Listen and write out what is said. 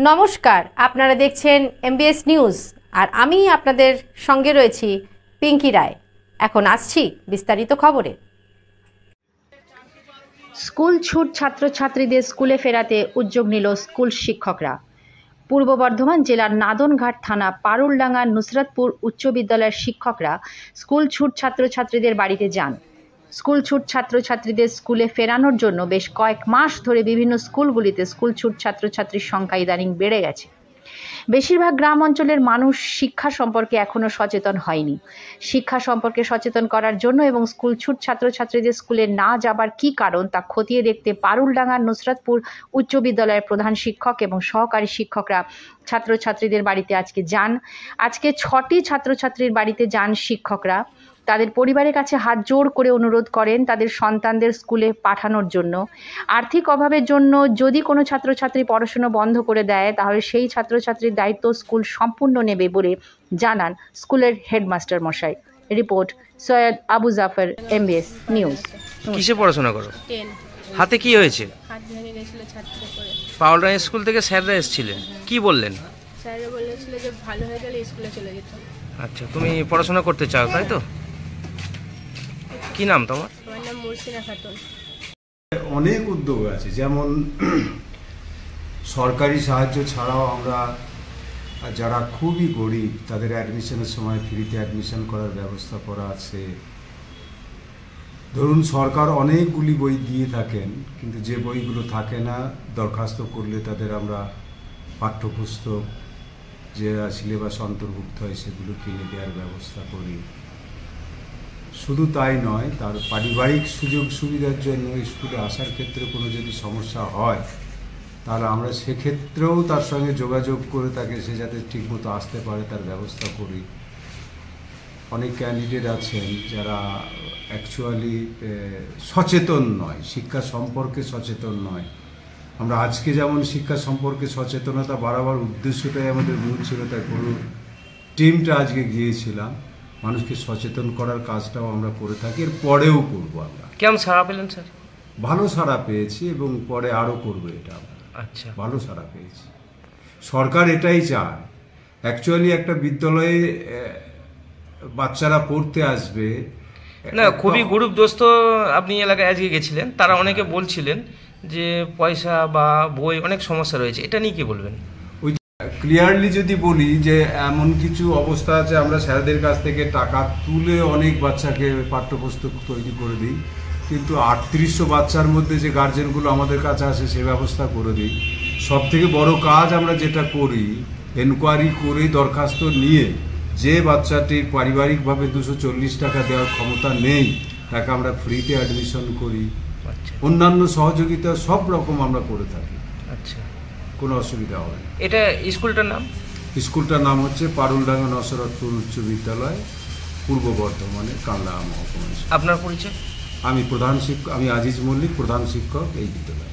নমস্কার, আপনারা দেখছেন এমবিএস নিউজ আর আমি আপনাদের সঙ্গে রয়েছি পিঙ্কি রায়। এখন আসছি বিস্তারিত খবরে। স্কুল ছুট ছাত্রছাত্রীদের স্কুলে ফেরাতে উদ্যোগ নিল স্কুল শিক্ষকরা। পূর্ব বর্ধমান জেলার নাদনঘাট থানা পারুলডাঙ্গা নুসরাতপুর উচ্চ বিদ্যালয়ের শিক্ষকরা স্কুল ছুট ছাত্রছাত্রীদের বাড়িতে যান। স্কুল ছুট ছাত্রছাত্রীদের স্কুলে ফেরানোর জন্য বেশ কয়েক মাস ধরে বিভিন্ন স্কুলগুলিতে স্কুল ছুট ছাত্রছাত্রীর সংখ্যা ইদানিং বেড়ে গেছে। বেশিরভাগ গ্রাম অঞ্চলের মানুষ শিক্ষা সম্পর্কে এখনও সচেতন হয়নি। শিক্ষা সম্পর্কে সচেতন করার জন্য এবং স্কুল ছুট ছাত্রছাত্রীদের স্কুলে না যাবার কী কারণ তা খতিয়ে দেখতে পারুলডাঙ্গার নুসরাতপুর উচ্চ বিদ্যালয়ের প্রধান শিক্ষক এবং সহকারী শিক্ষকরা ছাত্রছাত্রীদের বাড়িতে আজকে যান। আজকে 6টি ছাত্রছাত্রীর বাড়িতে যান শিক্ষকরা। তাদের পরিবারের কাছে হাত জোড় করে অনুরোধ করেন তাদের সন্তানদের স্কুলে পাঠানোর জন্য। আর্থিক অভাবের জন্য যদি কোনো ছাত্রছাত্রী পড়াশুনো বন্ধ করে দেয় তাহলে সেই ছাত্রছাত্রীর দায়িত্ব স্কুল সম্পূর্ণ নেবে বলে জানান স্কুলের হেডমাস্টার মশাই। Report Syed Abu Jafar, MBS news. কিসে পড়াশোনা করো? 10। হাতে কি হয়েছে? হাত ভেঙে গেছিল ছাত্র করে। পাউলডাঙ্গা স্কুল থেকে স্যাররা এসেছিলেন, কি বললেন? স্যাররা বলেছিল যে ভালো হয়ে গেলে স্কুলে চলে যেত। আচ্ছা, তুমি পড়াশোনা করতে চাও তাই তো? কি নাম তোমার? আমার নাম মুর্সিনা খাতুন। অনেক উদ্যোগ আছে, যেমন সরকারি সাহায্য ছাড়াও আমরা যারা খুবই গরিব তাদের অ্যাডমিশনের সময় ফ্রিতে অ্যাডমিশন করার ব্যবস্থা করা আছে। ধরুন সরকার অনেকগুলি বই দিয়ে থাকেন, কিন্তু যে বইগুলো থাকে না দরখাস্ত করলে তাদের আমরা পাঠ্যপুস্তক যে সিলেবাস অন্তর্ভুক্ত হয় সেগুলো কিনে দেওয়ার ব্যবস্থা করি। শুধু তাই নয়, তার পারিবারিক সুযোগ সুবিধার জন্য স্কুলে আসার ক্ষেত্রে কোনো যদি সমস্যা হয় তাহলে আমরা সেক্ষেত্রেও তার সঙ্গে যোগাযোগ করে তাকে সে যাতে ঠিকমতো আসতে পারে তার ব্যবস্থা করি। অনেক ক্যান্ডিডেট আছেন যারা অ্যাকচুয়ালি সচেতন নয়, শিক্ষা সম্পর্কে সচেতন নয়। আমরা আজকে যেমন শিক্ষা সম্পর্কে সচেতনতা বাড়াবার উদ্দেশ্যটাই আমাদের মূল ছিল, তাই পুরো টিমটা আজকে গিয়েছিলাম। মানুষকে সচেতন করার কাজটাও আমরা করে থাকি, এর পরেও করবো। আমরা কেমন সাড়া পেলেন স্যার? ভালো সাড়া পেয়েছি এবং পরে আরও করবো এটা। আচ্ছা, ভালো সাড়া পেয়েছি। সরকার এটাই চায়, অ্যাকচুয়ালি একটা বিদ্যালয়ে বাচ্চারা পড়তে আসবে না, খুবই গরিবগ্রস্ত। আপনি এলাকায় আজকে গেছিলেন, তারা অনেকে বলছিলেন যে পয়সা বা বই অনেক সমস্যা রয়েছে, এটা নিয়ে কি বলবেন? ক্লিয়ারলি যদি বলি যে এমন কিছু অবস্থা আছে, আমরা স্যারদের কাছ থেকে টাকা তুলে অনেক বাচ্চাকে পাঠ্যপুস্তক তৈরি করে দিই, কিন্তু 3800 বাচ্চার মধ্যে যে গার্জেনগুলো আমাদের কাছে আসে সে ব্যবস্থা করে দিই। সব থেকে বড় কাজ আমরা যেটা করি, এনকোয়ারি করে দরখাস্ত নিয়ে যে বাচ্চাটির পারিবারিকভাবে 240 টাকা দেওয়ার ক্ষমতা নেই তাকে আমরা ফ্রিতে অ্যাডমিশন করি। অন্যান্য সহযোগিতা সব রকম আমরা করে থাকি। আচ্ছা, কোনো অসুবিধা হবে না। এটা স্কুলটার নাম? স্কুলটার নাম হচ্ছে পারুলডাঙ্গা নুসরাতপুর উচ্চ বিদ্যালয়, পূর্ব বর্ধমানের কালনা মহকুমা। আপনার পরিচয়? আমি আজিজ মল্লিক, প্রধান শিক্ষক এই বিদ্যালয়।